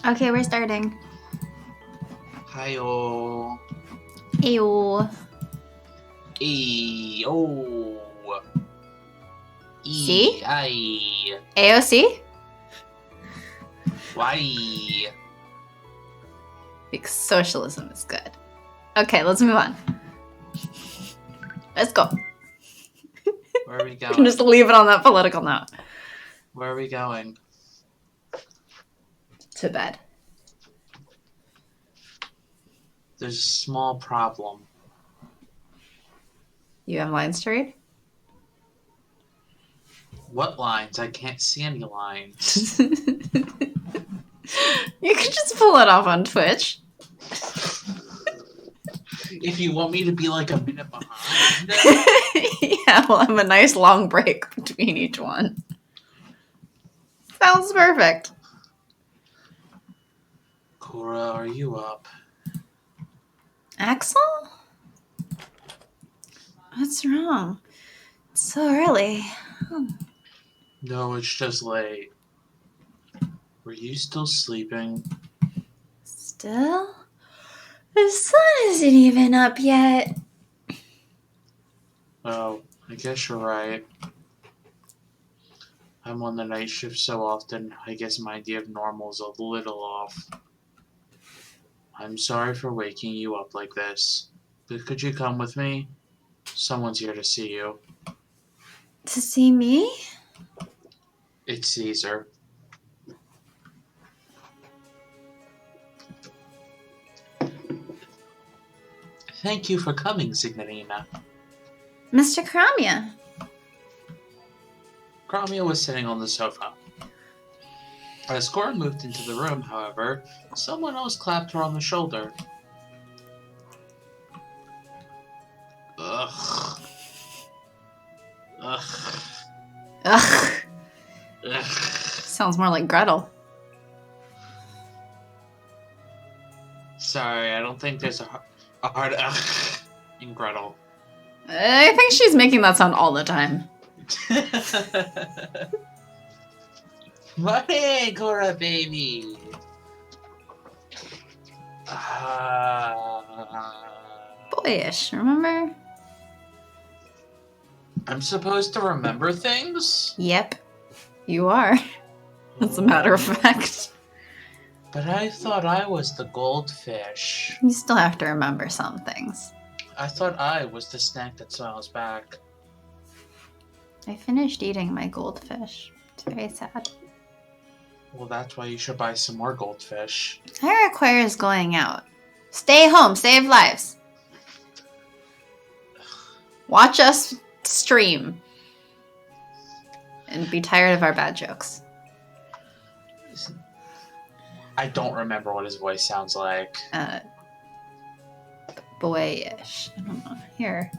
Okay, we're starting. Hi-yo. Ew. E-O. See? E-I. AOC? Y. Because socialism is good. Okay, let's move on. Let's go. Where are we You can going? just leave it on that political note. Where are we going? To bed. There's a small problem. You have lines to read? What lines? I can't see any lines. You can just pull it off on Twitch. If you want me to be like a minute behind. Yeah, we'll have a nice long break between each one. Sounds perfect. Cora, are you up? Axel? What's wrong? It's so early. No, it's just late. Were you still sleeping? Still? The sun isn't even up yet. Oh, I guess you're right. I'm on the night shift so often, I guess my idea of normal is a little off. I'm sorry for waking you up like this, but could you come with me? Someone's here to see you. To see me? It's Caesar. Thank you for coming, Signorina. Mr. Kramia. Gromio was sitting on the sofa. As Cora moved into the room, however, someone else clapped her on the shoulder. Ugh. Ugh. Ugh. Ugh. Sounds more like Gretel. Sorry, I don't think there's a hard ugh in Gretel. I think she's making that sound all the time. Money, Cora, baby. Boyish, remember? I'm supposed to remember things? Yep. You are. As a matter of fact. But I thought I was the goldfish. You still have to remember some things. I thought I was the snack that smiles back. I finished eating my goldfish. It's very sad. Well, that's why you should buy some more goldfish. That requires going out. Stay home, save lives. Watch us stream. And be tired of our bad jokes. I don't remember what his voice sounds like. Boyish. I don't know. Here.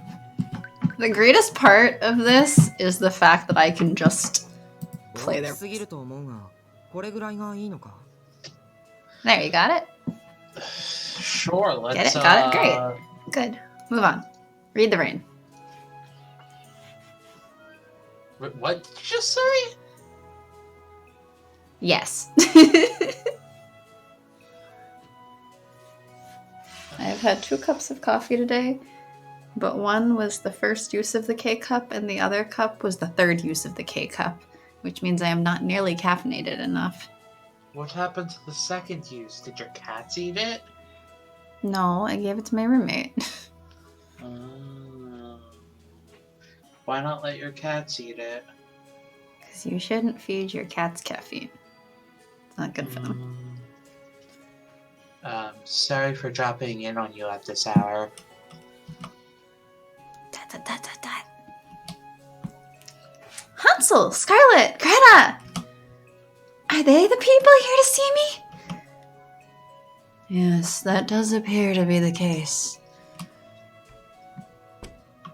The greatest part of this is the fact that I can just play their voice. There, you got it? Sure, let's... Get it? Got it? Great. Good. Move on. Read the rain. What did you just say? Yes. I've had 2 cups of coffee today, but one was the first use of the K-cup and the other cup was the 3rd use of the K-cup, which means I am not nearly caffeinated enough. What happened to the second use? Did your cats eat it? No, I gave it to my roommate. Why not let your cats eat it? Because you shouldn't feed your cats caffeine. It's not good for them. Sorry for dropping in on you at this hour. Hansel, Scarlet, Greta! Are they the people here to see me? Yes, that does appear to be the case.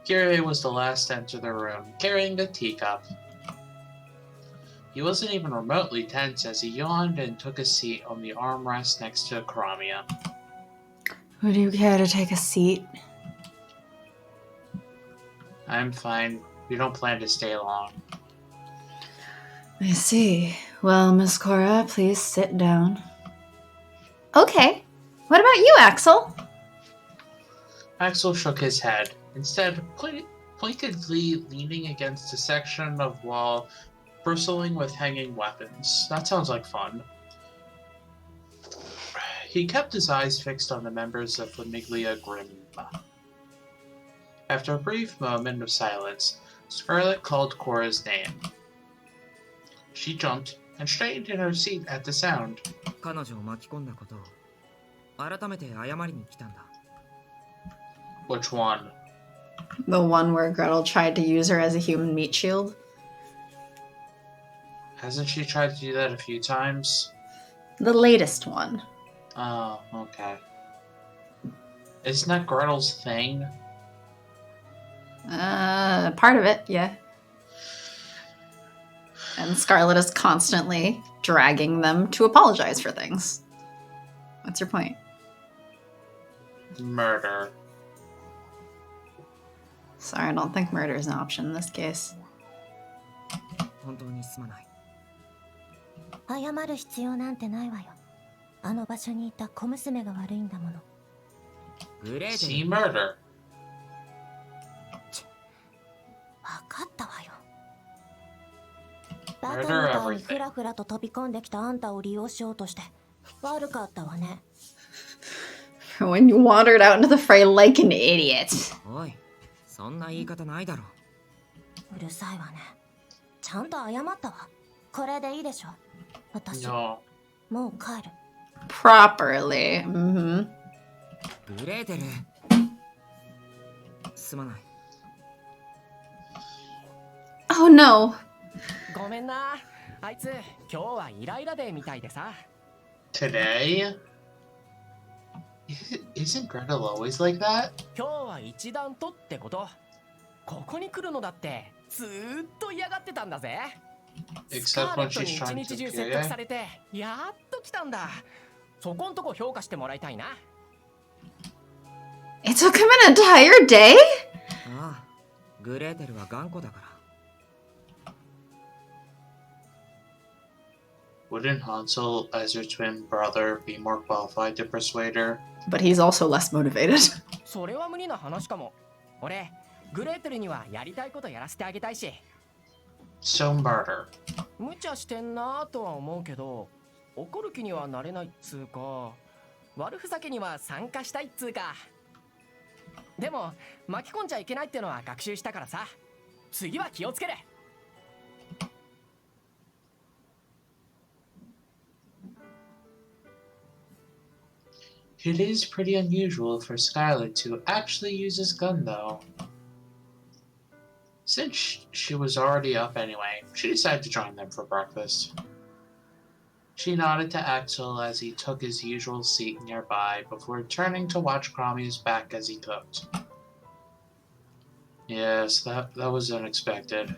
Kyrie was the last to enter the room, carrying the teacup. He wasn't even remotely tense as he yawned and took a seat on the armrest next to Karamia. Would you care to take a seat? I'm fine. We don't plan to stay long. I see. Well, Miss Cora, please sit down. Okay. What about you, Axel? Axel shook his head, instead pointedly leaning against a section of wall bristling with hanging weapons. That sounds like fun. He kept his eyes fixed on the members of Famiglia Grimm. After a brief moment of silence, Scarlet called Cora's name. She jumped and straightened in her seat at the sound. Which one? The one where Gretel tried to use her as a human meat shield? Hasn't she tried to do that a few times? The latest one. Oh, okay. Isn't that Gretel's thing? Part of it, yeah. And Scarlet is constantly dragging them to apologize for things. What's your point? Murder. Sorry, I don't think murder is an option in this case. 謝る必要なんてないわよ。あの場所にいた小娘が悪いんだもの。See murder. わかったわよ。バカみたいにフラフラと飛び込んできたあんたを利用しようとして悪かったわね。When you wandered out into the fray like an idiot. おい、そんな言い方ないだろ。うるさいわね。ちゃんと謝ったわ。これでいいでしょ。私、No. もう帰る。Properly. Mm-hmm. グレーテル。すまない。Oh no. ごめんな。あいつ今日はイライラデーみたいでさ。Today? Isn't Gretel always like that? 今日は一段とってこと。ここに来るのだってずーっと嫌がってたんだぜ。スカ Except ーレ when ットに she's 一 trying 日 to 中 kill 説 you. 得されてやっと来たんだ。そこんとこ評価してもらいたいな。It took him an entire day? ああ、グレーテルは頑固だから。Wouldn't Hansel, as her twin brother, be more qualified to persuade her? But he's also less motivated. それは無理な話かも。俺、グレーテルにはやりたいことやらせてあげたいし。So murder. 無茶してんなぁとは思うけど、怒る気にはなれないっつうか、悪ふざけには参加したいっつうか。でも巻き込んじゃいけないってのは学習したからさ。次は気をつける。It is pretty unusual for Scarlet to actually use his gun, though. Since she was already up anyway, she decided to join them for breakfast. She nodded to Axel as he took his usual seat nearby before turning to watch Crommy's back as he cooked. Yes, that was unexpected.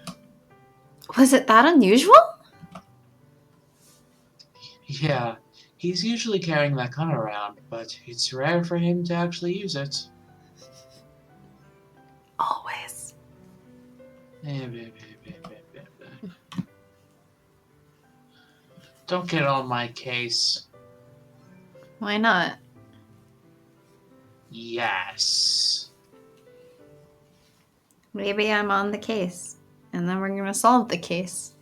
Was it that unusual? Yeah, he's usually carrying that gun around, but it's rare for him to actually use it. Always. Don't get on my case. Why not? Yes. Maybe I'm on the case, and then we're gonna solve the case.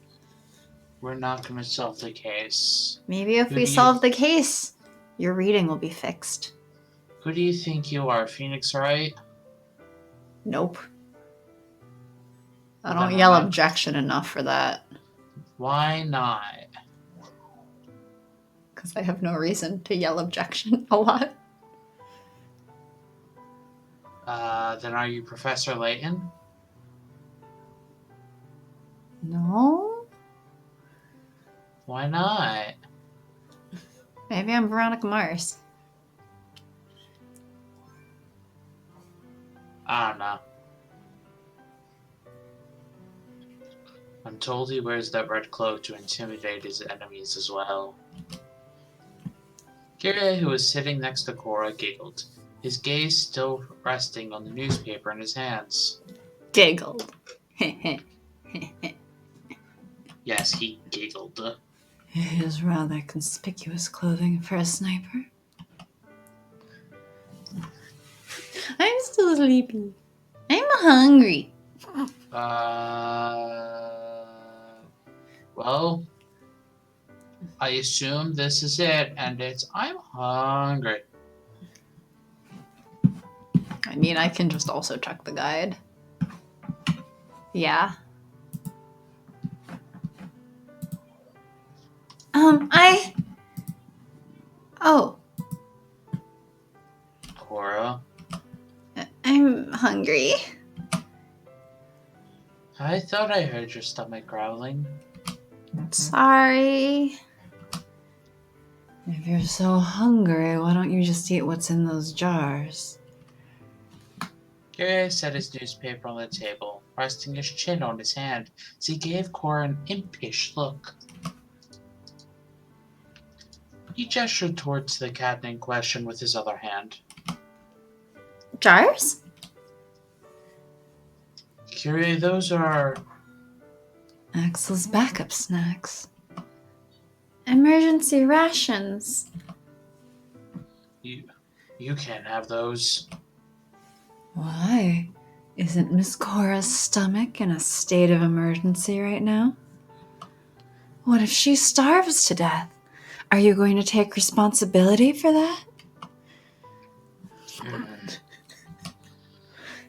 We're not gonna solve the case. Maybe if Who we do you- solve the case, your reading will be fixed. Who do you think you are, Phoenix Wright? Nope. I Well, don't then yell I'm not. objection enough for that, Why not? because I have no reason to yell objection a lot. Then are you Professor Layton? No? Why not? Maybe I'm Veronica Mars. I don't know. I'm told he wears that red cloak to intimidate his enemies as well. Kyria, who was sitting next to Cora, giggled, his gaze still resting on the newspaper in his hands. Giggled. Yes, he giggled. It is rather conspicuous clothing for a sniper. I'm still sleepy. I'm hungry. Well, I assume this is it, and I'm hungry. I mean, I can just also check the guide. Yeah. Oh, Cora, I'm hungry. I thought I heard your stomach growling. Sorry. If you're so hungry, why don't you just eat what's in those jars? Gary set his newspaper on the table, resting his chin on his hand as he gave Cora an impish look. He gestured towards the cabinet in question with his other hand. Jars? Curie, those are... Axel's backup snacks. Emergency rations. You can't have those. Why? Isn't Miss Cora's stomach in a state of emergency right now? What if she starves to death? Are you going to take responsibility for that?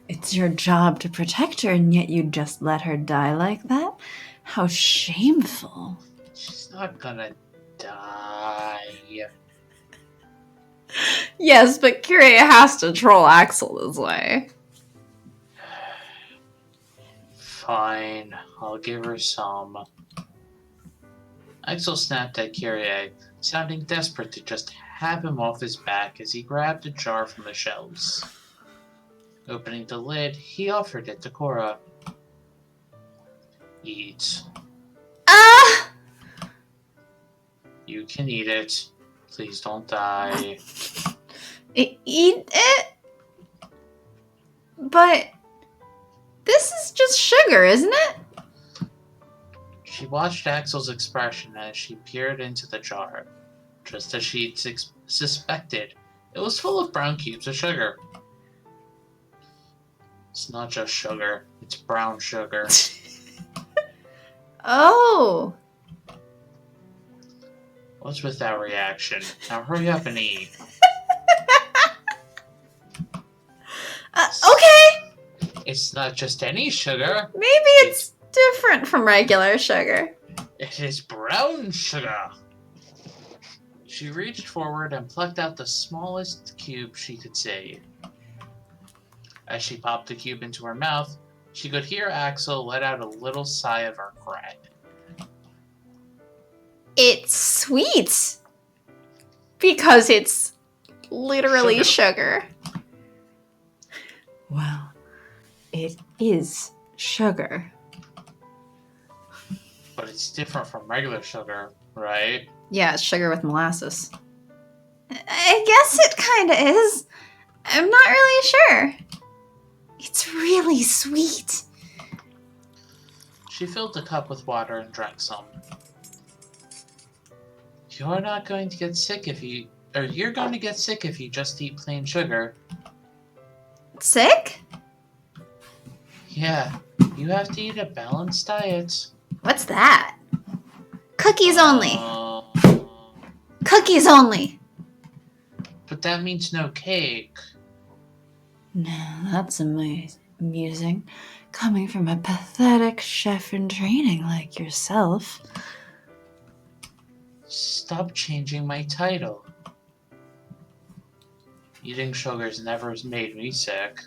It's your job to protect her, and yet you'd just let her die like that? How shameful. She's not gonna die. Yes, but Kyria has to troll Axel this way. Fine, I'll give her some. Axel snapped at Kyrie, sounding desperate to just have him off his back as he grabbed a jar from the shelves. Opening the lid, he offered it to Cora. Eat. Ah! You can eat it. Please don't die. Eat it? But this is just sugar, isn't it? She watched Axel's expression as she peered into the jar. Just as she'd suspected, it was full of brown cubes of sugar. It's not just sugar, it's brown sugar. Oh. What's with that reaction? Now hurry up and eat. Okay. It's not just any sugar. Maybe it's different from regular sugar. It is brown sugar. She reached forward and plucked out the smallest cube she could see. As she popped the cube into her mouth, she could hear Axel let out a little sigh of regret. It's sweet. Because it's literally sugar. Well, it is sugar. But it's different from regular sugar, right? Yeah, it's sugar with molasses. I guess it kinda is. I'm not really sure. It's really sweet. She filled the cup with water and drank some. You're not going to get sick if you... Or you're going to get sick if you just eat plain sugar. Sick? Yeah, you have to eat a balanced diet. What's that? Cookies only. Uh, Cookies only. But that means no cake. Now that's amusing. Coming from a pathetic chef in training like yourself. Stop changing my title. Eating sugars never made me sick.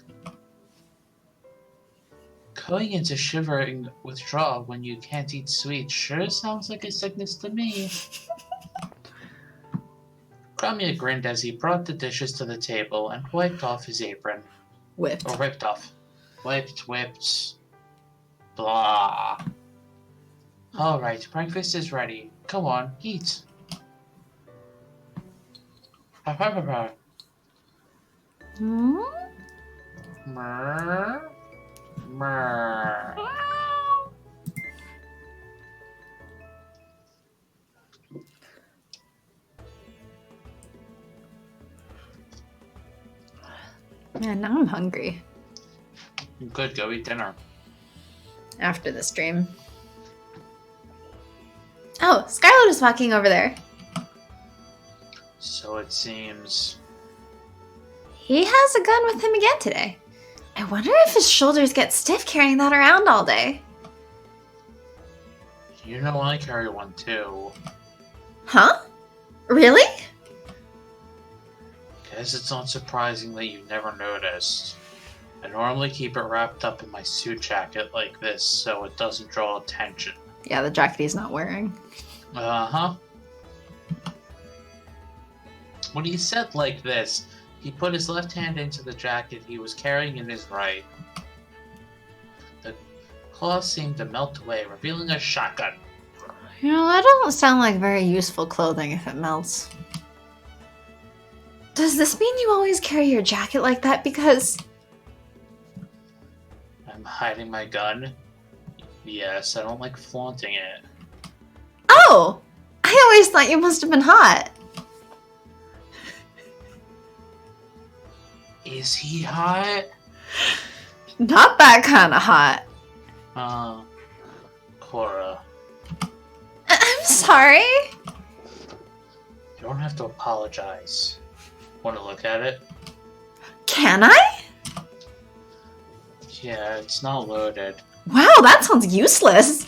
Going into shivering withdrawal when you can't eat sweets sure sounds like a sickness to me. Gromia grinned as he brought the dishes to the table and wiped off his apron. Whipped. Or whipped off. Whipped. Blah. Alright, breakfast is ready. Come on, eat. Hmm? Murr. Murr. Man, now I'm hungry Good, go eat dinner. after the stream. Oh, Scarlet is walking over there. So it seems. He has a gun with him again today. I wonder if his shoulders get stiff carrying that around all day. You know I carry one too. Huh? Really? Guess it's not surprising that you never noticed. I normally keep it wrapped up in my suit jacket like this so it doesn't draw attention. Yeah, the jacket he's not wearing. Uh-huh. When he said like this, he put his left hand into the jacket he was carrying in his right. The cloth seemed to melt away, revealing a shotgun. You know, that doesn't sound like very useful clothing if it melts. Does this mean you always carry your jacket like that because... I'm hiding my gun. Yes, I don't like flaunting it. Oh! I always thought you must have been hot. Is he hot? Not that kind of hot. Cora. I'm sorry. You don't have to apologize. Want to look at it? Can I? Yeah, it's not loaded. Wow, that sounds useless.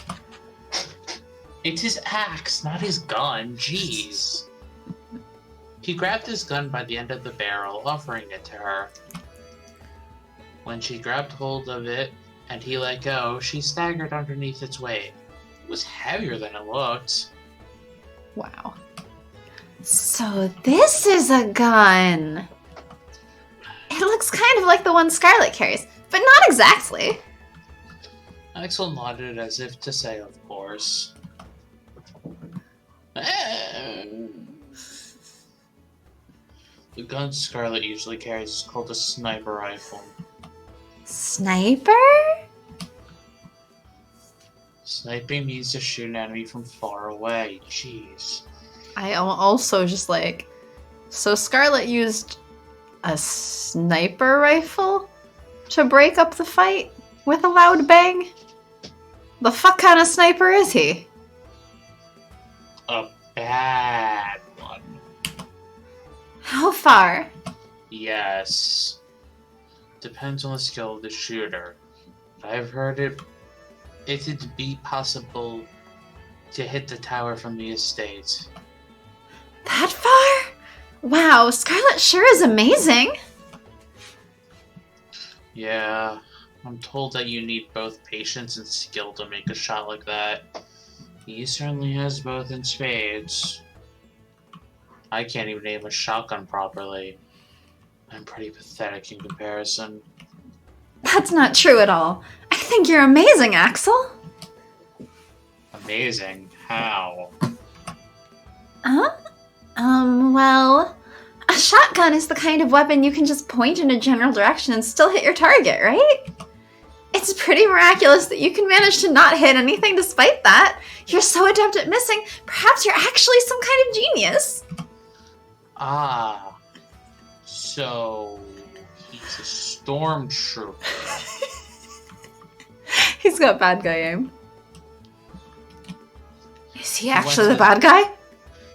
It's his axe, not his gun. Jeez. He grabbed his gun by the end of the barrel, offering it to her. When she grabbed hold of it and he let go, she staggered underneath its weight. It was heavier than it looked. Wow. So this is a gun. It looks kind of like the one Scarlet carries, but not exactly. Axel nodded as if to say, of course. The gun Scarlet usually carries is called a sniper rifle. Sniper? Sniping means to shoot an enemy from far away. Jeez. I am also just like... So Scarlet used a sniper rifle to break up the fight with a loud bang? The fuck kind of sniper is he? A bad one. How far? Yes. Depends on the skill of the shooter. I've heard it'd be possible to hit the tower from the estate. That far? Wow, Scarlet sure is amazing. Yeah, I'm told that you need both patience and skill to make a shot like that. He certainly has both in spades. I can't even aim a shotgun properly. I'm pretty pathetic in comparison. That's not true at all. I think you're amazing, Axel. Amazing. How? Huh? Well, a shotgun is the kind of weapon you can just point in a general direction and still hit your target, right? It's pretty miraculous that you can manage to not hit anything despite that. You're so adept at missing, perhaps you're actually some kind of genius. Ah. So, he's a stormtrooper. He's got bad guy aim. Is he actually the to- bad guy?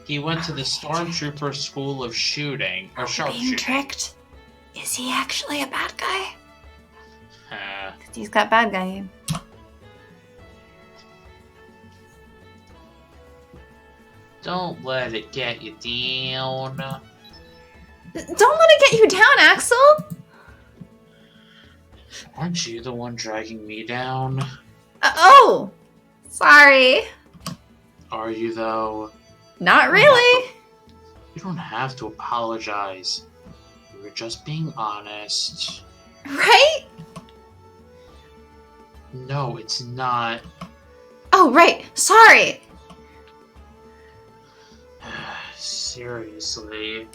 He went to the stormtrooper school of shooting, or Being sharpshooting. tricked. Is he actually a bad guy? Huh. 'Cause he's got bad guy aim. Don't let it get you down. Don't let it get you down, Axel! Aren't you the one dragging me down? Oh! Sorry. Are you, though? Not really. You don't have to apologize. You were just being honest. Right? No, it's not. Oh, right. Sorry. Seriously.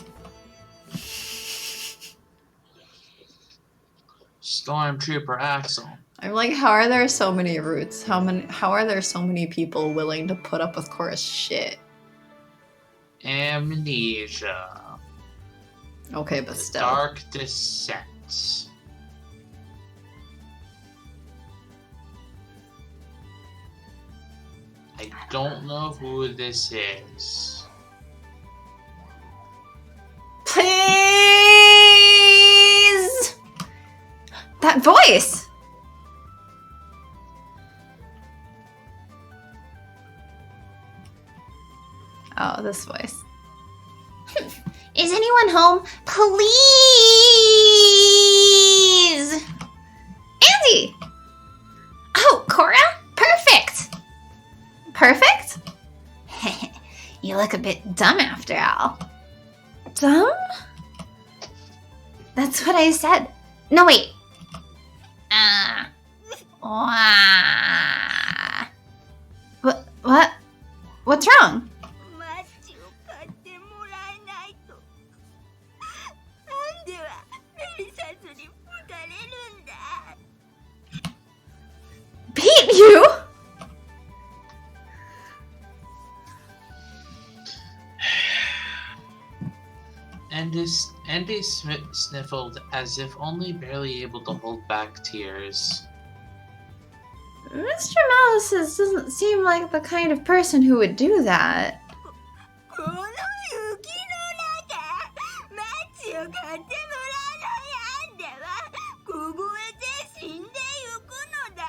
Stormtrooper Axel. I'm like, how are there so many routes? How are there so many people willing to put up with Cora's shit? Amnesia. Okay, but still. Dark Descent. I don't know who this is. Please! That voice! Oh, this voice. Is anyone home? Please! Andy! Oh, Cora? Perfect! Perfect? You look a bit dumb after all. Dumb? That's what I said. No, wait. What? What's wrong? マッチを買ってもらえないと。なんではメリサスに吹かれるんだ。 Beat you? Andy sniffled as if only barely able to hold back tears. Mr. Malice doesn't seem like the kind of person who would do that. この雪の中、マッチを買ってもらうのやんでは、凍えて死んでゆくのだ。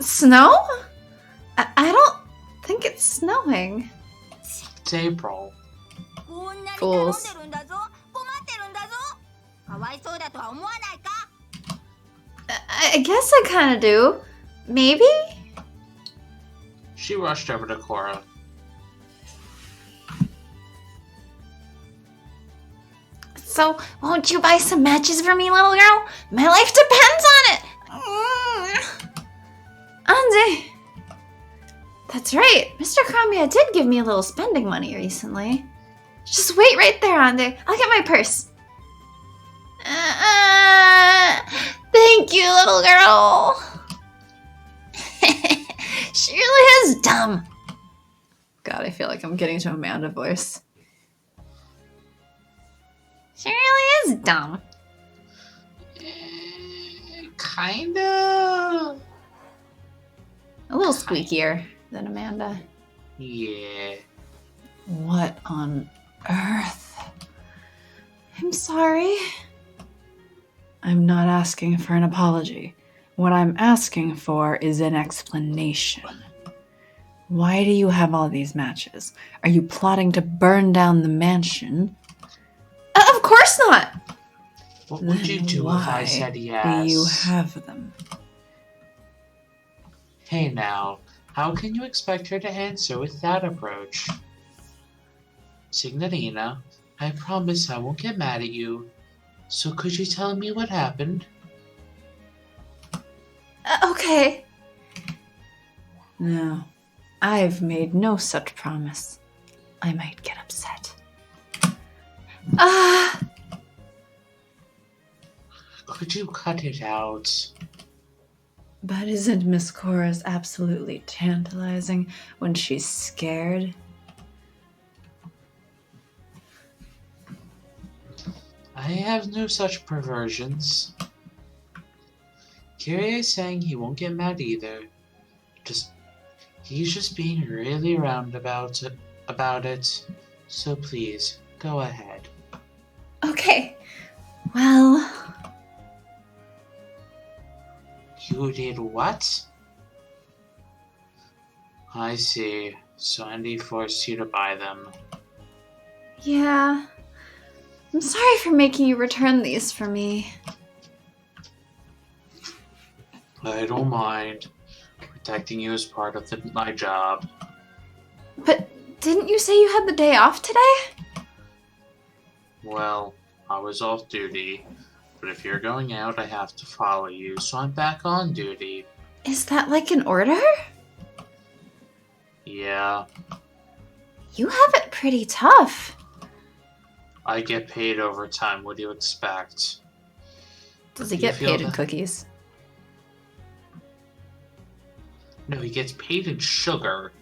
Snow? I don't think it's snowing. It's April. こんなに頼んでるんだぞ。困ってるんだぞ。かわいそうだとは思わないか。 I guess I kind of do. Maybe? She rushed over to Cora. So, won't you buy some matches for me, little girl? My life depends on it! Andy! That's right. Mr. Kamiya did give me a little spending money recently. Just wait right there, Andy. I'll get my purse. Thank you, little girl. She really is dumb. God, I feel like I'm getting to Amanda voice. She really is dumb. Kinda. A little squeakier than Amanda. Yeah. What on earth? I'm sorry. I'm not asking for an apology. What I'm asking for is an explanation. Why do you have all these matches? Are you plotting to burn down the mansion? Of course not! What would you do if I said yes? Why do you have them? Hey now, how can you expect her to answer with that approach? Signorina, I promise I won't get mad at you. So could you tell me what happened? Okay. No, I've made no such promise. I might get upset. Could you cut it out? But isn't Miss Cora's absolutely tantalizing when she's scared? I have no such perversions. Kyrie is saying he won't get mad either. He's just being really roundabout about it. So please, go ahead. Okay. Well... You did what? I see. So Andy forced you to buy them. Yeah. I'm sorry for making you return these for me. I don't mind. Protecting you is part of my job. But didn't you say you had the day off today? Well, I was off duty. But if you're going out, I have to follow you, so I'm back on duty. Is that like an order? Yeah. You have it pretty tough. I get paid overtime. What do you expect? Does he You get feel paid in that- cookies? No, he gets paid in sugar.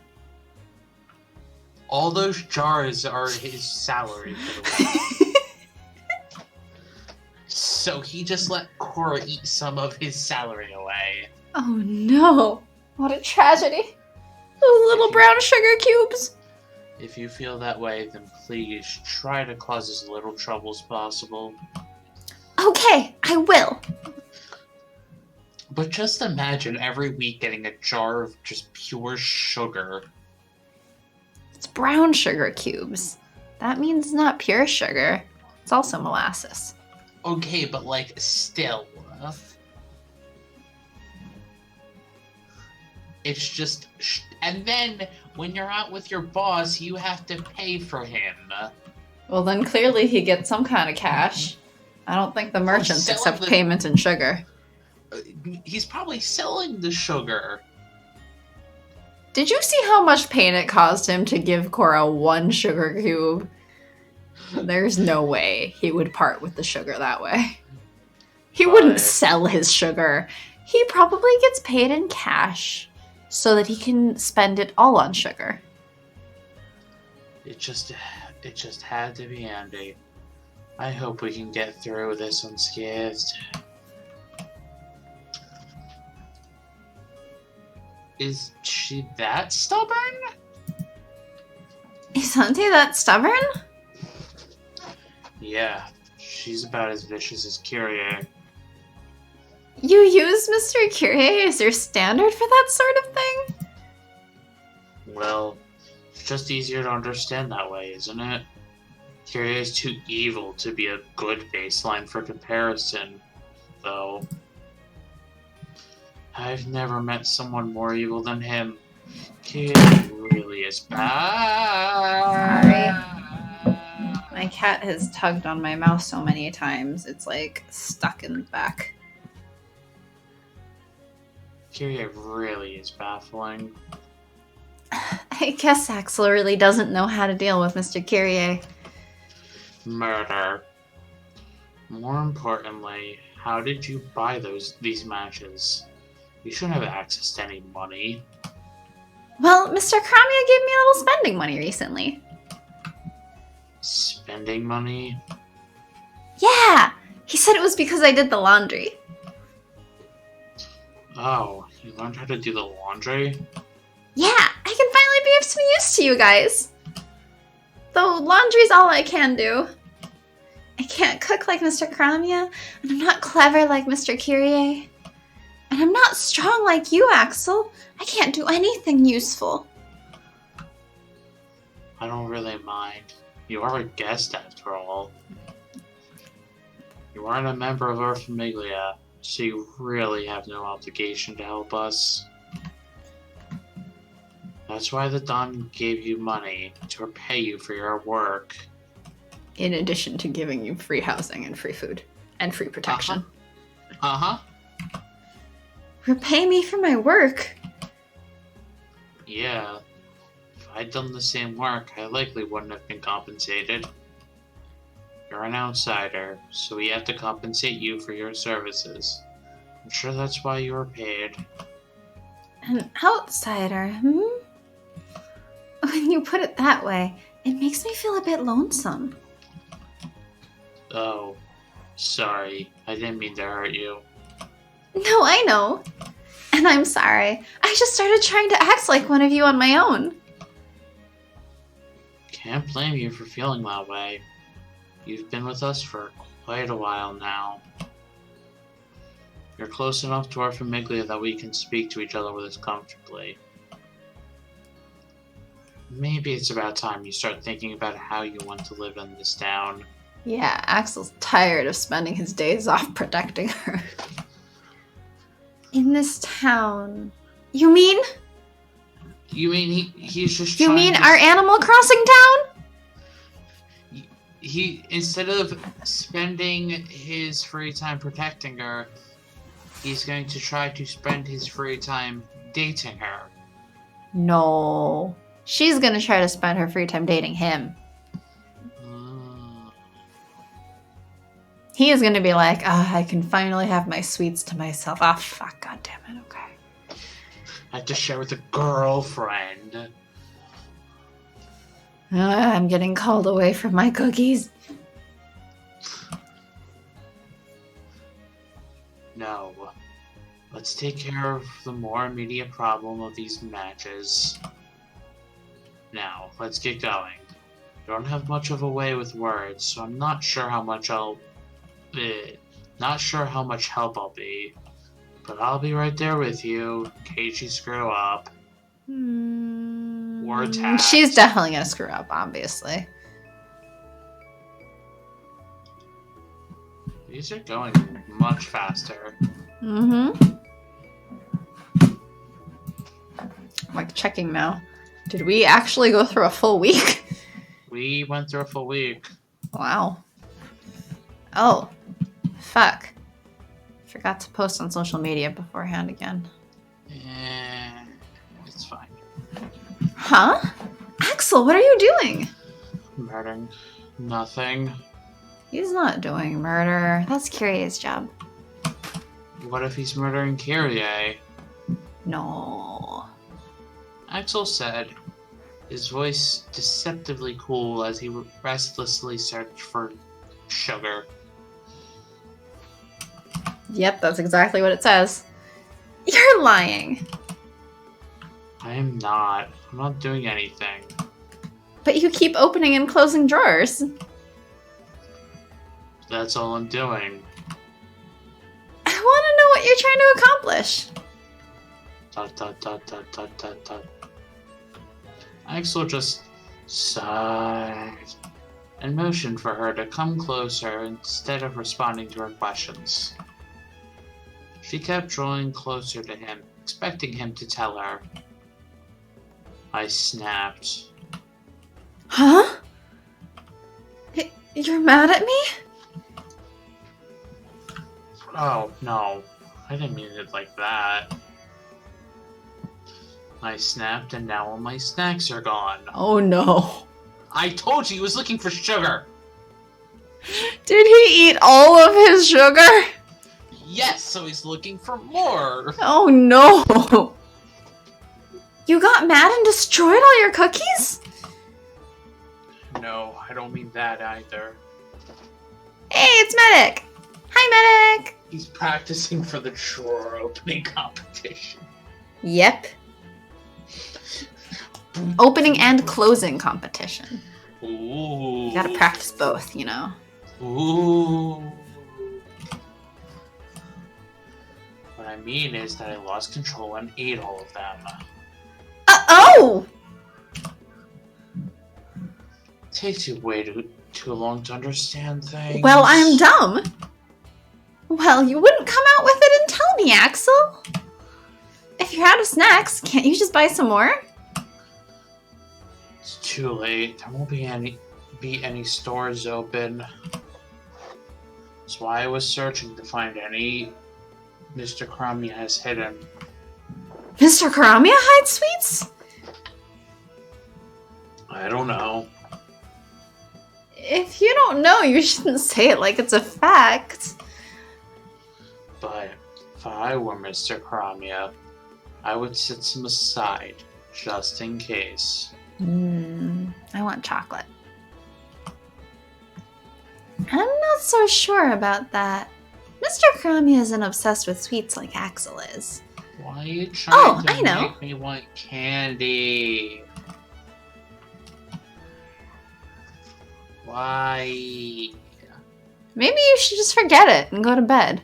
All those jars are his salary for the week. So he just let Cora eat some of his salary away. Oh no! What a tragedy! Those little brown sugar cubes! If you feel that way, then please try to cause as little trouble as possible. Okay, I will. But just imagine every week getting a jar of just pure sugar. It's brown sugar cubes. That means it's not pure sugar. It's also molasses. Okay, but like, still. It's just... And then, when you're out with your boss, you have to pay for him. Well, then clearly he gets some kind of cash. I don't think the merchants accept payment in sugar. He's probably selling the sugar. Did you see how much pain it caused him to give Cora one sugar cube? There's no way he would part with the sugar that way. He wouldn't sell his sugar. He probably gets paid in cash so that he can spend it all on sugar. It just had to be Andy. I hope we can get through this unscathed. Is she that stubborn? Is Auntie that stubborn? Yeah, she's about as vicious as Kyrie. You use Mr. Curie as your standard for that sort of thing? Well, it's just easier to understand that way, isn't it? Kyrie is too evil to be a good baseline for comparison, though. I've never met someone more evil than him. Kyrie really is bad. Sorry. My cat has tugged on my mouth so many times, it's like stuck in the back. Kyrie really is baffling. I guess Axel really doesn't know how to deal with Mr. Kyrie. Murder. More importantly, how did you buy these matches? You shouldn't have access to any money. Well, Mr. Cramia gave me a little spending money recently. Spending money? Yeah! He said it was because I did the laundry. Oh, you learned how to do the laundry? Yeah, I can finally be of some use to you guys. Though laundry's all I can do. I can't cook like Mr. Cramia, and I'm not clever like Mr. Kyrie. And I'm not strong like you, Axel. I can't do anything useful. I don't really mind. You are a guest after all. You aren't a member of our Familia, so you really have no obligation to help us. That's why the Don gave you money to repay you for your work. In addition to giving you free housing and free food and free protection. Uh-huh. Repay me for my work? Yeah. If I'd done the same work, I likely wouldn't have been compensated. You're an outsider, so we have to compensate you for your services. I'm sure that's why you were paid. An outsider, When you put it that way, it makes me feel a bit lonesome. Oh, sorry. I didn't mean to hurt you. No, I know. And I'm sorry. I just started trying to act like one of you on my own. Can't blame you for feeling that way. You've been with us for quite a while now. You're close enough to our Famiglia that we can speak to each other with us comfortably. Maybe it's about time you start thinking about how you want to live in this town. Yeah, Axel's tired of spending his days off protecting her. In this town. You mean? You mean he's just You trying mean to... our Animal Crossing town? He, instead of spending his free time protecting her, he's going to try to spend his free time dating her. No. She's gonna try to spend her free time dating him. He is gonna be like, I can finally have my sweets to myself. Ah, fuck, goddammit, okay. I have to share with a girlfriend. I'm getting called away from my cookies. Let's take care of the more immediate problem of these matches. Now, let's get going. I don't have much of a way with words, so I'm not sure how much help I'll be. But I'll be right there with you in case you screw up. Or attack. She's definitely gonna screw up, obviously. These are going much faster. Mm-hmm. I'm like checking now. Did we actually go through a full week? We went through a full week. Wow. Oh. Fuck. Forgot to post on social media beforehand again. It's fine. Huh? Axel, what are you doing? Murdering. Nothing. He's not doing murder. That's Kyrie's job. What if he's murdering Kyrie? No. Axel said, his voice deceptively cool as he restlessly searched for sugar. Yep, that's exactly what it says. You're lying. I am not. I'm not doing anything. But you keep opening and closing drawers. That's all I'm doing. I want to know what you're trying to accomplish. Dot, dot, dot, dot, dot, dot, dot. Axel just sighed and motioned for her to come closer instead of responding to her questions. She kept drawing closer to him, expecting him to tell her. I snapped. Huh? You're mad at me? Oh, no. I didn't mean it like that. I snapped and now all my snacks are gone. Oh no. I told you he was looking for sugar! Did he eat all of his sugar? Yes, so he's looking for more! Oh no. You got mad and destroyed all your cookies? No, I don't mean that either. Hey, it's Medic. Hi, Medic. He's practicing for the drawer opening competition. Yep. Opening and closing competition. Ooh. You gotta practice both, you know. Ooh. What I mean is that I lost control and ate all of them. Oh! Takes you way too long to understand things. Well, I'm dumb. Well, you wouldn't come out with it and tell me, Axel. If you're out of snacks, can't you just buy some more? It's too late. There won't be any stores open. That's why I was searching to find any Mr. Krami has hidden. Mr. Karamia hides sweets? I don't know. If you don't know, you shouldn't say it like it's a fact. But if I were Mr. Krami, I would set some aside just in case. I want chocolate. I'm not so sure about that. Mr. Karamia isn't obsessed with sweets like Axel is. Why are you trying to I know. make me want candy? Why? Maybe you should just forget it and go to bed.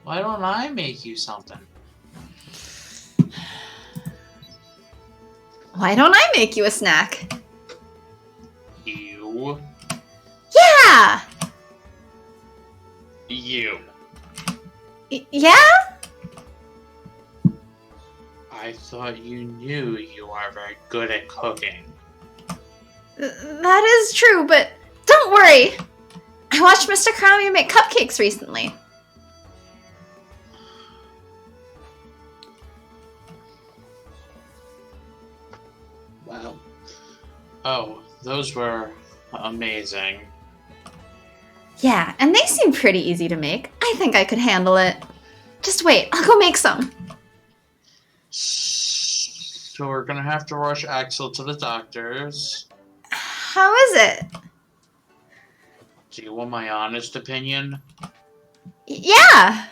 Why don't I make you something? Why don't I make you a snack? You. Yeah! You. Yeah? I thought you knew you are very good at cooking. That is true, but don't worry. I watched Mr. Karamia make cupcakes recently. Wow. Oh, those were amazing. Yeah, and they seem pretty easy to make. I think I could handle it. Just wait, I'll go make some. So we're gonna have to rush Axel to the doctor's. How is it? Do you want my honest opinion? Yeah.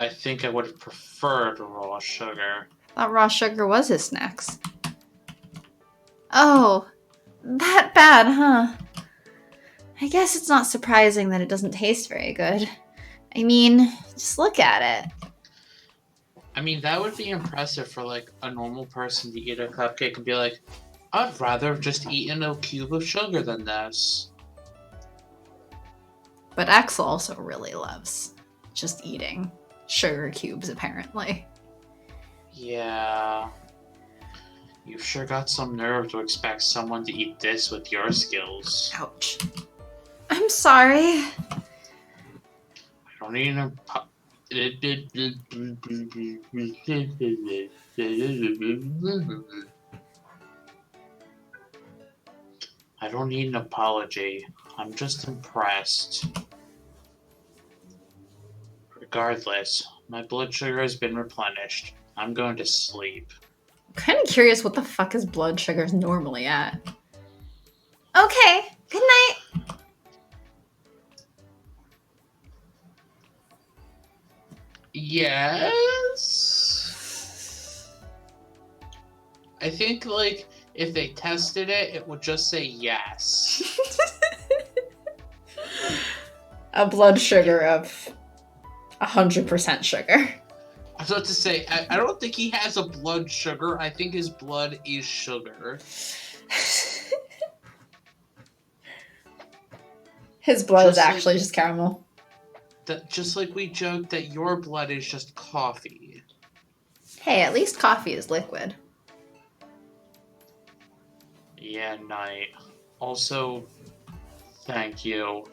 I think I would have preferred raw sugar. Thought raw sugar was his snacks. Oh, that bad, huh? I guess it's not surprising that it doesn't taste very good. I mean, just look at it. I mean, that would be impressive for, like, a normal person to eat a cupcake and be like, I'd rather have just eaten a cube of sugar than this. But Axel also really loves just eating sugar cubes, apparently. Yeah. You've sure got some nerve to expect someone to eat this with your skills. Ouch. I'm sorry. I don't need an I don't need an apology. I'm just impressed. Regardless, my blood sugar has been replenished. I'm going to sleep. I'm kind of curious what the fuck his blood sugar's normally at. Okay, good night. Yes? I think, like, if they tested it, it would just say yes. A blood sugar of 100% sugar. I was about to say, I don't think he has a blood sugar. I think his blood is sugar. His blood is Just actually just caramel. Just like we joked that your blood is just coffee. Hey, at least coffee is liquid. Yeah, night. Also, thank you.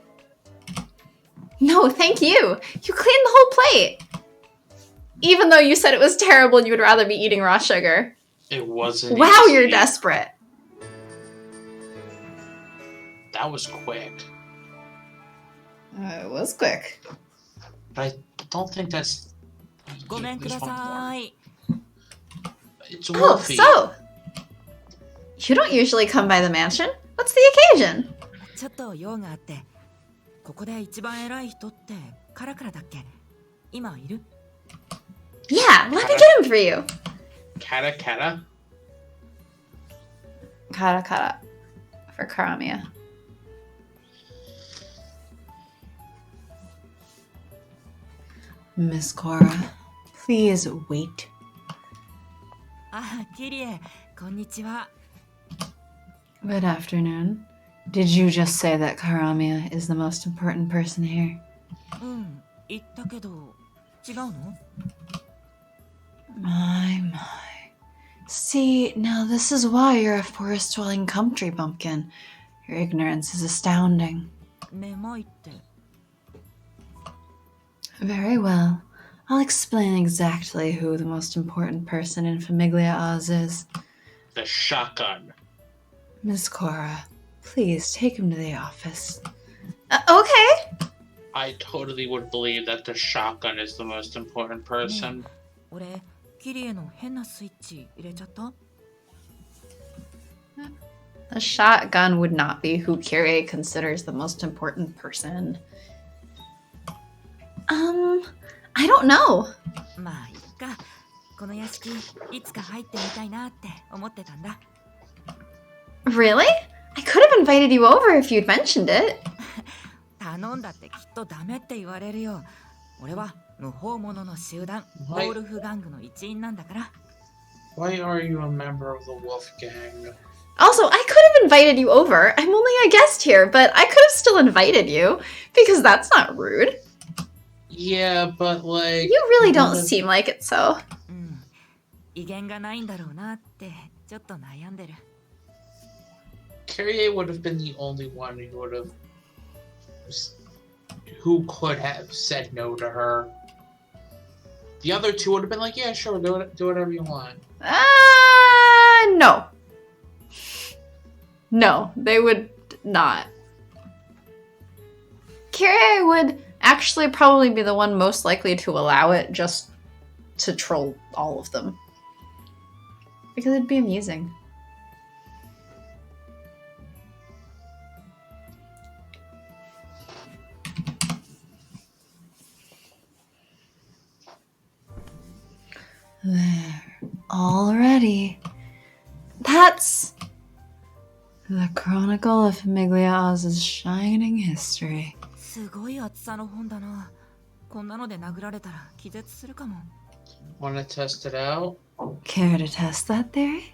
No, thank you. You cleaned the whole plate. Even though you said it was terrible and you would rather be eating raw sugar. It wasn't Wow, easy. you're desperate. That was quick. It was quick. But I don't think that's... ごめんください。 It's Oh, Wolfie. so. You don't usually come by the mansion. What's the occasion? ちょっと用があって、ここで一番偉い人ってカラクラだっけ？今いる？ Yeah, let me get him for you. Kata Kata? Kata Kata. For Karamia. Miss Cora, please wait. あ、キリエ、こんにちは。 Good afternoon. Did you just say that Karamia is the most important person here? うん、言ったけど、違うの？ My. See, now this is why you're a forest-dwelling country bumpkin. Your ignorance is astounding. 眠いって。 Very well. I'll explain exactly who the most important person in Famiglia Oz is. The shotgun. Miss Cora, please take him to the office. Okay. I totally would believe that the shotgun is the most important person. 俺、キリエの変なスイッチ入れちゃった？ The shotgun would not be who Kyrie considers the most important person. I don't know. まあいっか。この屋敷いつか入ってみたいなって思ってたんだ。 Really? I could have invited you over if you'd mentioned it. 頼んだってきっとダメって言われるよ。俺は無法者の集団、ウォルフガングの一員なんだから。 Why are you a member of the Wolf Gang? Also, I could have invited you over. I'm only a guest here, but I could have still invited you because that's not rude. Yeah, but like... You really don't seem like it, so. うん。威厳がないんだろうなってちょっと悩んでる。 Kyrie would have been the only one who could have said no to her. The other two would have been like, yeah, sure, do whatever you want. No. No, they would not. Kyrie would actually probably be the one most likely to allow it just to troll all of them. Because it'd be amusing. There. All ready. That's the Chronicle of Famiglia Oz's shining history. すごい厚さの本だな。こんなので殴られたら気絶するかも。Wanna test it out? Care to test that theory?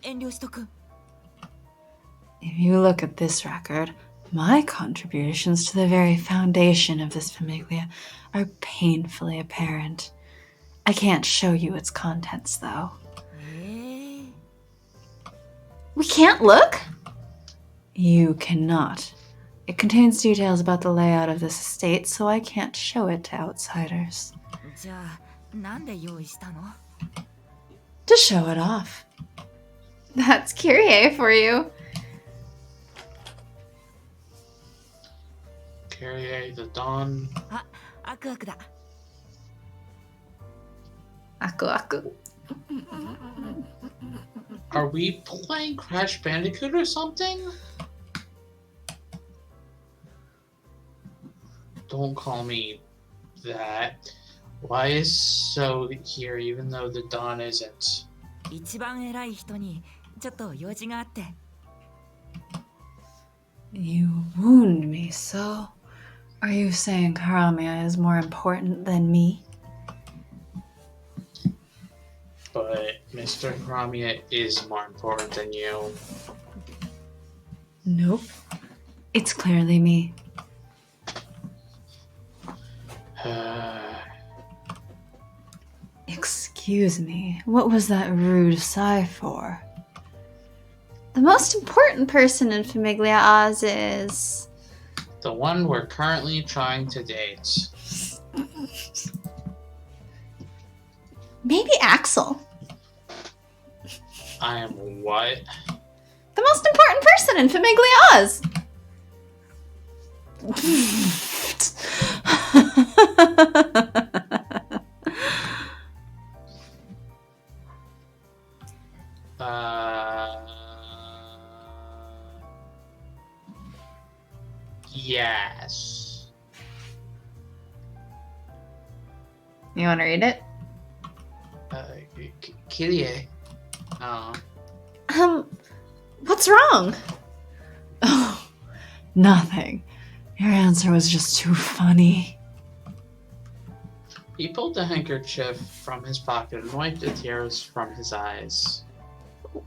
遠慮しとく。 If you look at this record, my contributions to the very foundation of this famiglia are painfully apparent. I can't show you its contents, though. We can't look? You cannot. It contains details about the layout of this estate, so I can't show it to outsiders. じゃあ、なんで用意したの？ To show it off. That's Kyrie for you. Kyrie the Dawn. あ、アクアクだ。 Aku aku. Are we playing Crash Bandicoot or something? Don't call me that. Why is So here even though the Dawn isn't? 一番偉い人にちょっと用事があって。 You wound me so. Are you saying Haramia is more important than me? But Mr. Haramia is more important than you. Nope. It's clearly me. Excuse me, what was that rude sigh for? The most important person in Famiglia Oz is... The one we're currently trying to date. Maybe Axel. I am what? The most important person in Famiglia Oz. Yes. You want to read it? Kyrie. What's wrong? Oh, nothing. Your answer was just too funny. He pulled a handkerchief from his pocket and wiped the tears from his eyes.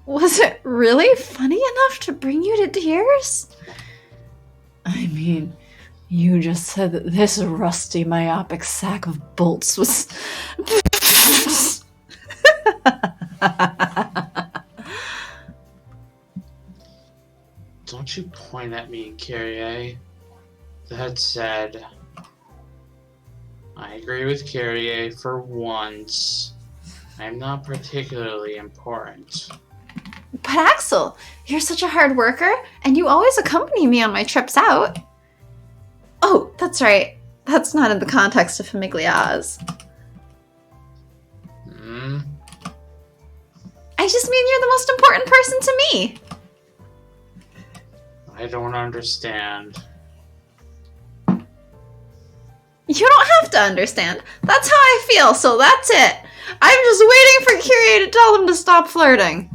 Was it really funny enough to bring you to tears? I mean, you just said that this rusty, myopic sack of bolts was... Don't you point at me, Kyrie. That said, I agree with Kyrie for once. I'm not particularly important. But Axel, you're such a hard worker, and you always accompany me on my trips out. Oh, that's right. That's not in the context of Famiglia Oz. I just mean you're the most important person to me. I don't understand. You don't have to understand. That's how I feel, so that's it. I'm just waiting for Kyrie to tell him to stop flirting.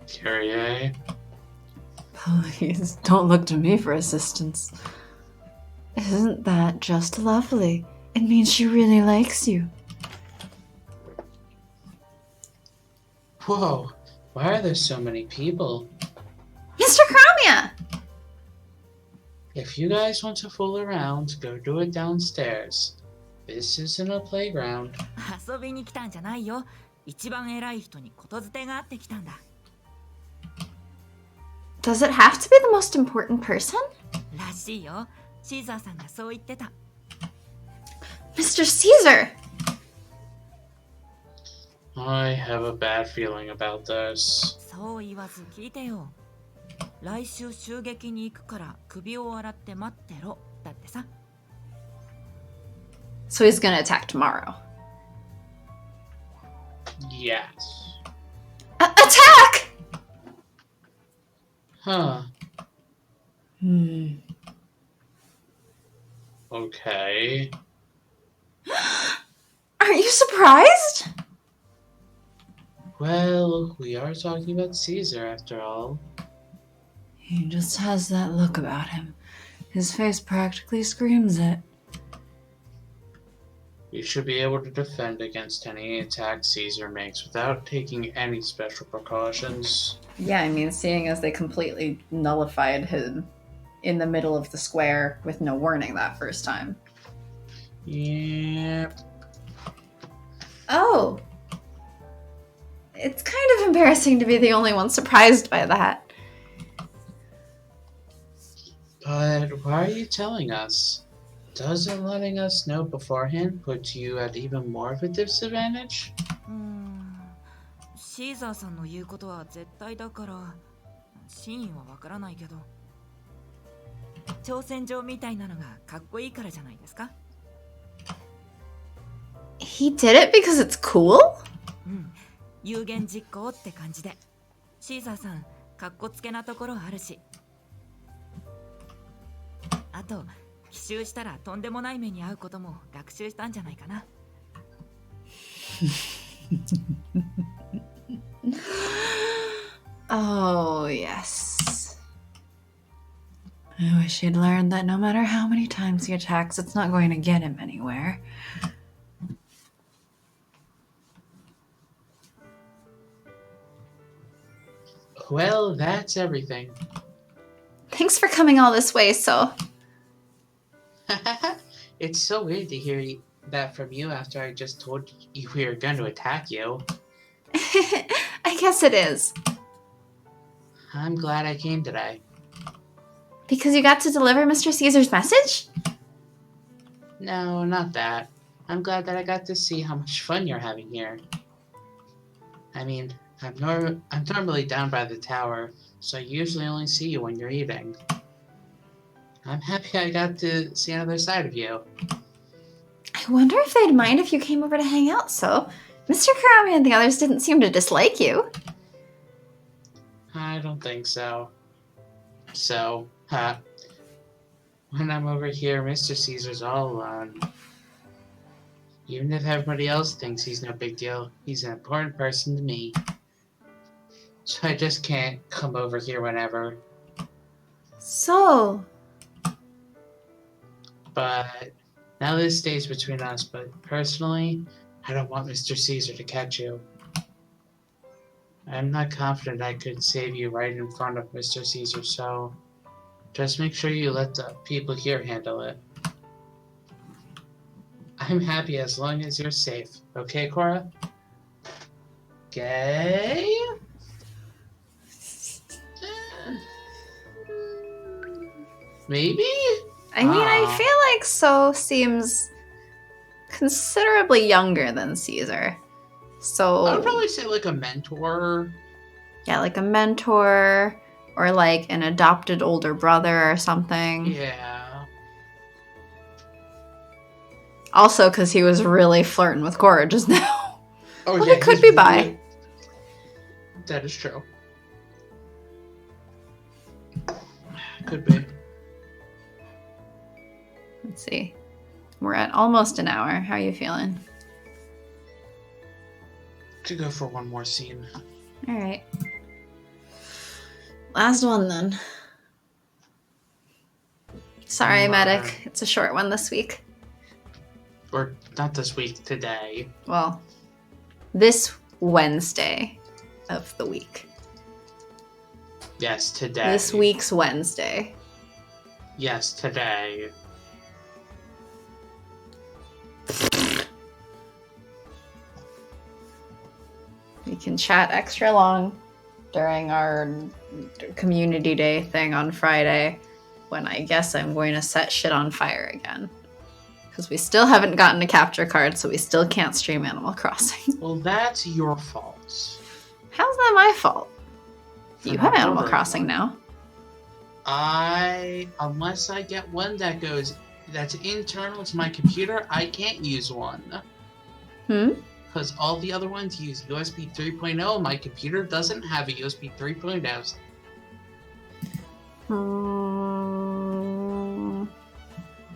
Kyrie? Please, don't look to me for assistance. Isn't that just lovely? It means she really likes you. Whoa, why are there so many people? Mr. Chromia! If you guys want to fool around, go do it downstairs. This isn't a playground. 遊びに来たんじゃないよ。一番偉い人にことづてがあってきたんだ。 Does it have to be the most important person? らしいよ。シーザーさんがそう言ってた。 Mr. Caesar! I have a bad feeling about this. そう言わず聞いてよ。来週襲撃に行くから首を洗って待ってろ。だってさ。 So he's gonna attack tomorrow. Yes. Attack! Huh. Okay. Aren't you surprised? Well, we are talking about Caesar after all. He just has that look about him. His face practically screams it. You should be able to defend against any attack Caesar makes without taking any special precautions. Yeah, I mean, seeing as they completely nullified him in the middle of the square with no warning that first time. Yeah. Oh. It's kind of embarrassing to be the only one surprised by that. But why are you telling us? Doesn't letting us know beforehand put you at even more of a disadvantage? シーザーさんの言うことは絶対だから真意はわからないけど挑戦状みたいなのがかっこいいからじゃないですか He did it because it's cool? 有言実行って感じでシーザーさんかっこつけなところあるしあと奇襲したらとんでもない目に遭うことも学習したんじゃないかなOh, yes. I wish he'd learned that no matter how many times he attacks, it's not going to get him anywhere. Well, that's everything. Thanks for coming all this way, so... It's so weird to hear that from you after I just told you we were going to attack you. I guess it is. I'm glad I came today. Because you got to deliver Mr. Caesar's message? No, not that. I'm glad that I got to see how much fun you're having here. I mean, I'm normally down by the tower, so I usually only see you when you're eating. I'm happy I got to see another side of you. I wonder if they'd mind if you came over to hang out, so... Mr. Karami and the others didn't seem to dislike you. I don't think so. So, when I'm over here, Mr. Caesar's all alone. Even if everybody else thinks he's no big deal, he's an important person to me. So I just can't come over here whenever. So... But now this stays between us, but personally, I don't want Mr. Caesar to catch you. I'm not confident I could save you right in front of Mr. Caesar, so just make sure you let the people here handle it. I'm happy as long as you're safe. Okay, Cora? Okay? Maybe? I mean, I feel like So seems considerably younger than Caesar. So... I would probably say like a mentor. Yeah, like a mentor, or like an adopted older brother or something. Yeah. Also, because he was really flirting with Cora just now. Oh, Well, yeah, it could he's be bi. really- That is true. Could be. Let's see. We're at almost an hour. How are you feeling? Could go for one more scene. All right. Last one then. Sorry, medic. It's a short one this week. Or not this week, today. Well, this Wednesday of the week. Yes, today. This week's Wednesday. Yes, today. We can chat extra long during our community day thing on Friday, when I guess I'm going to set shit on fire again. Because we still haven't gotten a capture card, so we still can't stream Animal Crossing. Well, that's your fault. How's that my fault? For You not have Animal ordering Crossing one. now. Unless I get one that's internal to my computer, I can't use one. Because all the other ones use USB 3.0, my computer doesn't have a USB 3.0.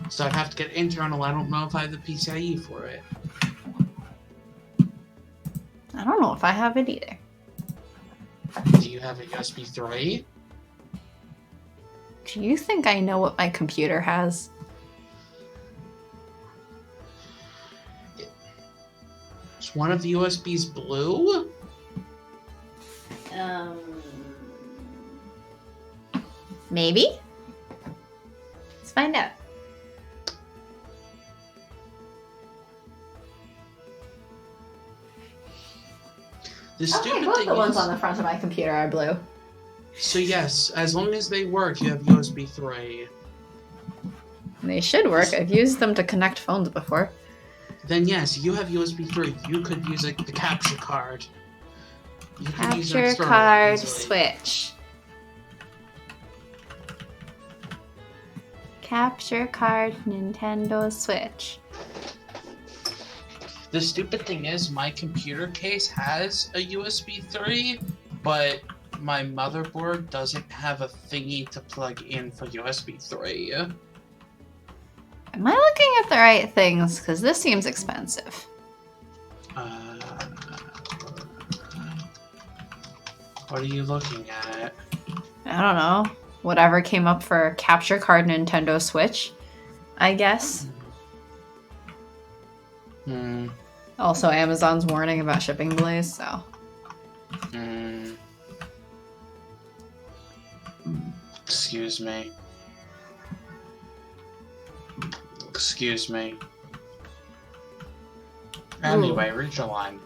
So I'd have to get internal. I don't know if I have the PCIe for it. I don't know if I have it either. Do you have a USB 3? Do you think I know what my computer has? Is one of the USBs blue? Maybe? Let's find out. The Okay, stupid both thing the ones is, on the front of my computer are blue. so yes, as long as they work, you have USB 3. They should work. I've used them to connect phones before. Then yes, you have USB 3. You could use the capture card. You could use an Capture external card easily. switch. Capture card Nintendo Switch. The stupid thing is, my computer case has a USB 3, but my motherboard doesn't have a thingy to plug in for USB 3. Am I looking at the right things? Because this seems expensive. What are you looking at? I don't know. Whatever came up for capture card Nintendo Switch, I guess. Also, Amazon's warning about shipping delays, so. Excuse me. Excuse me. Anyway, read your line.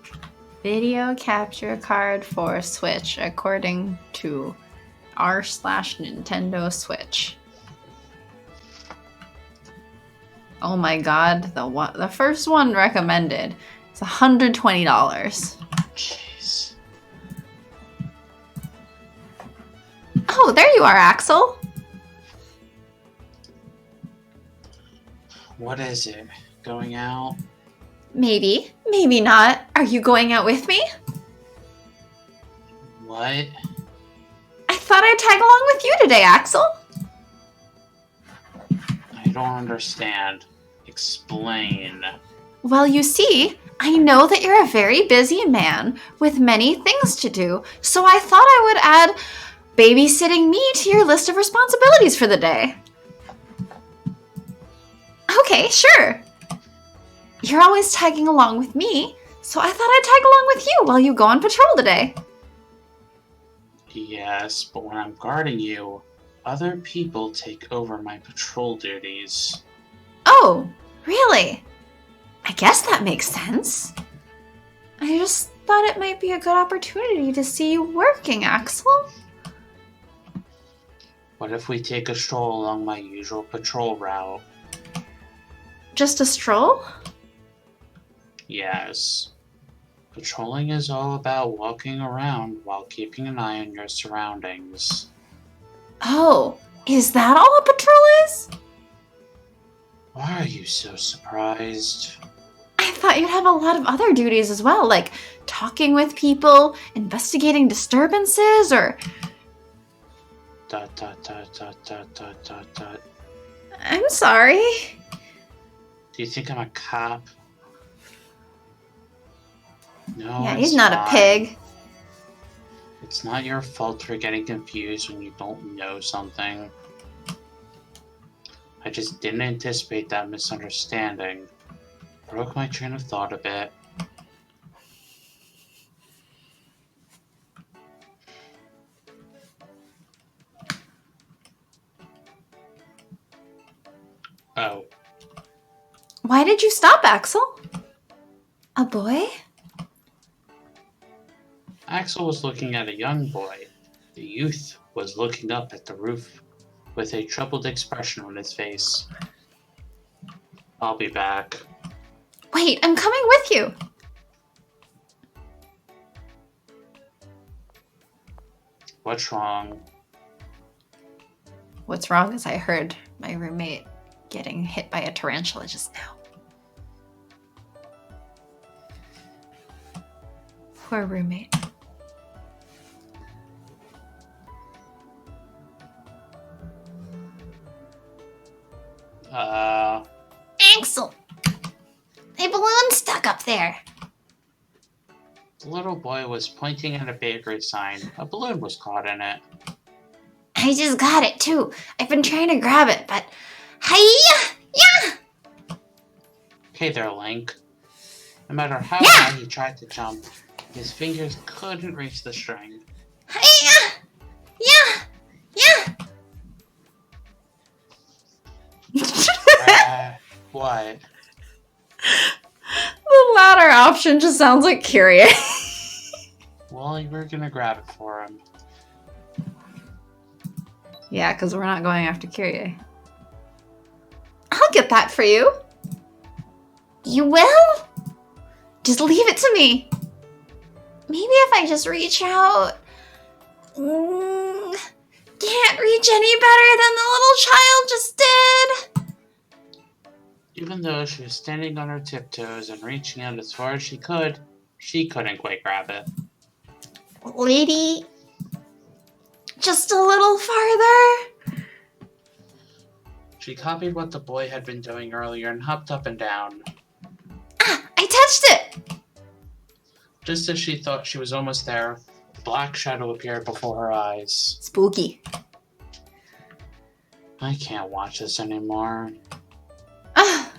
Video capture card for Switch, according to r/Nintendo Switch. Oh my god, the first one recommended is $120. Jeez. Oh, there you are, Axel. What is it? Going out? Maybe, maybe not. Are you going out with me? What? I thought I'd tag along with you today, Axel. I don't understand. Explain. Well, you see, I know that you're a very busy man with many things to do, so I thought I would add babysitting me to your list of responsibilities for the day. Okay, sure. You're always tagging along with me, so I thought I'd tag along with you while you go on patrol today. Yes, but when I'm guarding you, other people take over my patrol duties. Oh, really? I guess that makes sense. I just thought it might be a good opportunity to see you working, Axel. What if we take a stroll along my usual patrol route? Just a stroll? Yes. Patrolling is all about walking around while keeping an eye on your surroundings. Oh, is that all a patrol is? Why are you so surprised? I thought you'd have a lot of other duties as well, like talking with people, investigating disturbances, or... Dot dot dot dot dot dot dot dot. I'm sorry. Do you think I'm a cop? No, Yeah, it's he's not a pig. It's not your fault for getting confused when you don't know something. I just didn't anticipate that misunderstanding. Broke my train of thought a bit. Oh. Why did you stop, Axel? A boy? Axel was looking at a young boy. The youth was looking up at the roof with a troubled expression on his face. I'll be back. Wait, I'm coming with you. What's wrong? What's wrong is I heard my roommate getting hit by a tarantula just now. Poor roommate. Axel! My balloon's stuck up there. The little boy was pointing at a bakery sign. A balloon was caught in it. I just got it too. I've been trying to grab it, but hiya! Yeah! Hey there, Link. No matter how Yeah! high he tried to jump, his fingers couldn't reach the string. Hiya! Yeah! Yeah! What? The latter option just sounds like Kyrie. Well, you were gonna grab it for him. Yeah, because we're not going after Kyrie. I'll get that for you. You will? Just leave it to me. Maybe if I just reach out. Can't reach any better than the little child just did. Even though she was standing on her tiptoes and reaching out as far as she couldn't quite grab it. Lady, just a little farther. She copied what the boy had been doing earlier and hopped up and down. Ah, I touched it. Just as she thought she was almost there, a black shadow appeared before her eyes. Spooky. I can't watch this anymore. Ah,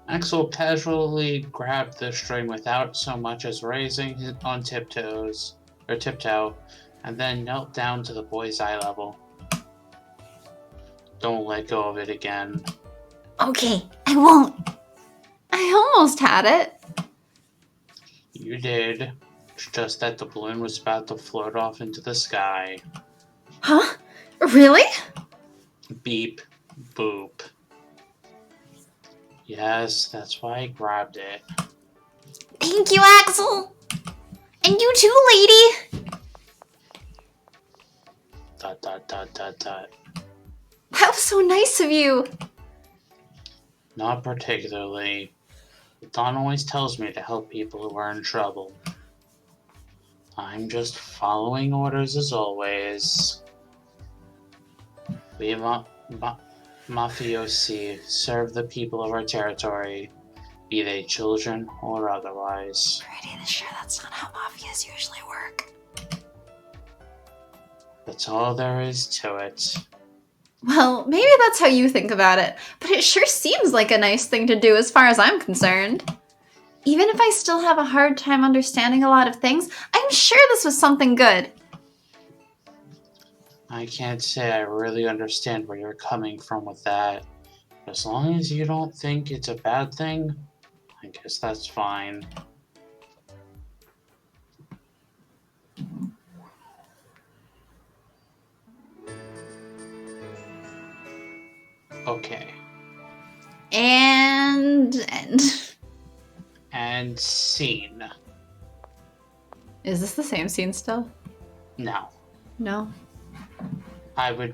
Axel casually grabbed the string without so much as raising his on tiptoe, and then knelt down to the boy's eye level. Don't let go of it again. okay, I won't. I almost had it. You did. It's just that the balloon was about to float off into the sky. Huh? Really? Beep. Boop. Yes, that's why I grabbed it. Thank you, Axel. And you too, lady. Dot dot dot dot dot. That was so nice of you. Not particularly. But Don always tells me to help people who are in trouble. I'm just following orders as always. We mafiosi serve the people of our territory, be they children or otherwise. Pretty sure that's not how mafias usually work. That's all there is to it. Well, maybe that's how you think about it, but it sure seems like a nice thing to do as far as I'm concerned. Even if I still have a hard time understanding a lot of things, I'm sure this was something good. I can't say I really understand where you're coming from with that. But as long as you don't think it's a bad thing, I guess that's fine. Okay. And end. And scene. Is this the same scene still? No. No? I would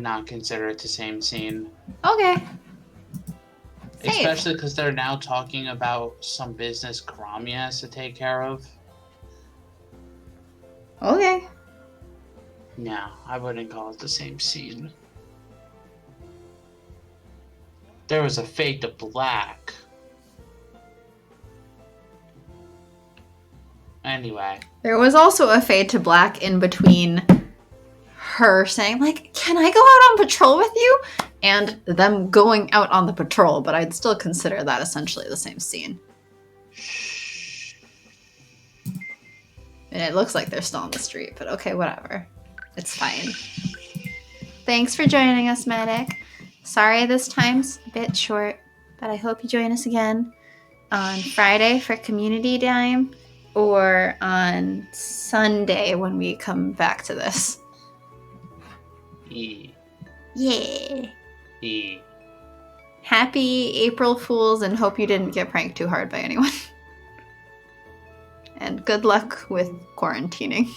not consider it the same scene. Okay. Save. Especially because they're now talking about some business Karami has to take care of. Okay. No, I wouldn't call it the same scene. There was a fade to black. Anyway. There was also a fade to black in between her saying, like, can I go out on patrol with you? And them going out on the patrol, but I'd still consider that essentially the same scene. And it looks like they're still on the street, but okay, whatever. It's fine. Thanks for joining us, Medic. Sorry this time's a bit short, but I hope you join us again on Friday for community time or on Sunday when we come back to this. Yeah. Happy April Fools and hope you didn't get pranked too hard by anyone. And good luck with quarantining.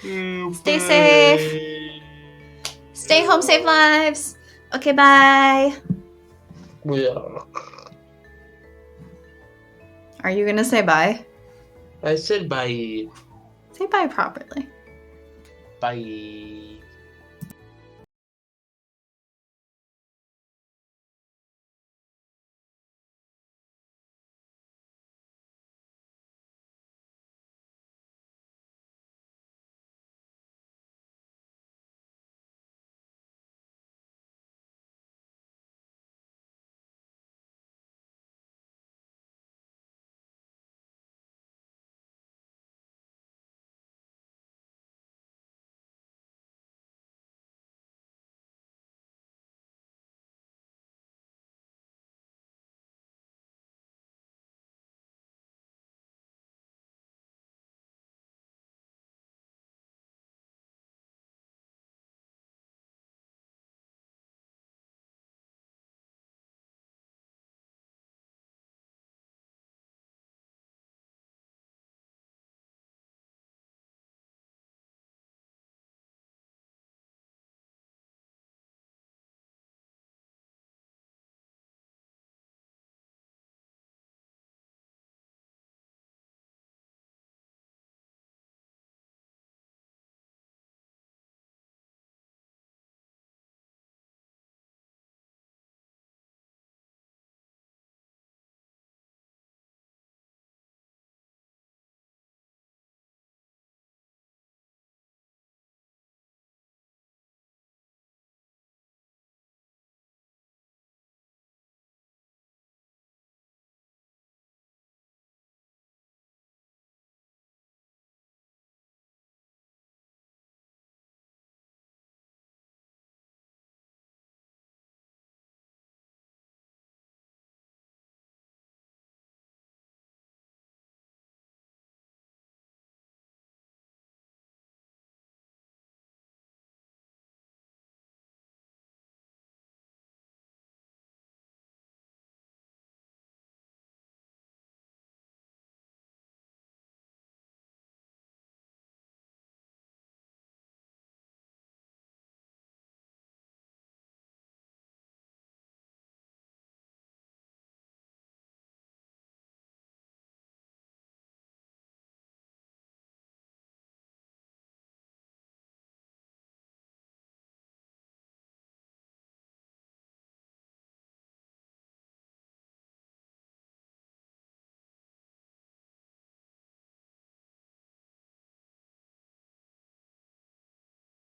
Stay safe. Stay home, save lives. Okay, bye. Yeah. Are you gonna say bye? I said bye. Say bye properly. Bye.